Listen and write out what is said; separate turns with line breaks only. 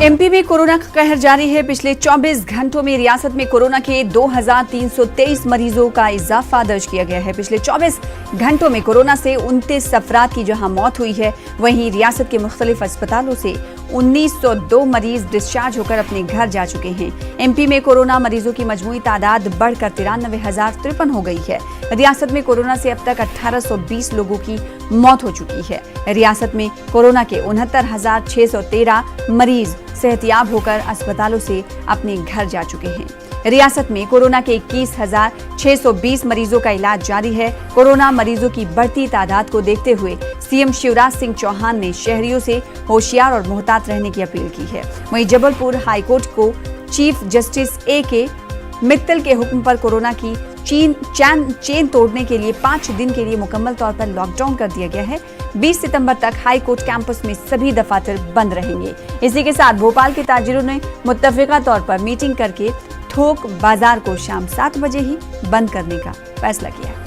MP में corona का कहर जारी है। पिछले 24 घंटों में रियासत में कोरोना के 2323 मरीजों का इजाफा दर्ज किया गया है। पिछले 24 घंटों में कोरोना से 29 अफराद की जहां मौत हुई है, वहीं रियासत के मुख्तलिफ अस्पतालों से 1902 मरीज डिस्चार्ज होकर अपने घर जा चुके हैं। एमपी में कोरोना मरीजों की मजमूई तादाद बढ़कर 93,053 हो गई है। रियासत में कोरोना से अब तक 1820 लोगों की मौत हो चुकी है। रियासत में कोरोना के 69,613 मरीज सेहतियाब होकर अस्पतालों से अपने घर जा चुके हैं। रियासत में कोरोना के 21,620 मरीजों का इलाज जारी है। कोरोना मरीजों की बढ़ती तादाद को देखते हुए सीएम शिवराज सिंह चौहान ने शहरियों से होशियार और मोहतात रहने की अपील की है। वहीं जबलपुर हाईकोर्ट को चीफ जस्टिस A.K. मित्तल के हुक्म पर कोरोना की चेन तोड़ने के लिए 5 दिन के लिए मुकम्मल तौर पर लॉकडाउन कर दिया गया है। 20 सितंबर तक हाई कोर्ट कैंपस में सभी दफातर बंद रहेंगे। इसी के साथ भोपाल के ताजिरों ने मुत्तफिका तौर पर मीटिंग करके थोक बाजार को शाम 7 बजे ही बंद करने का फैसला किया।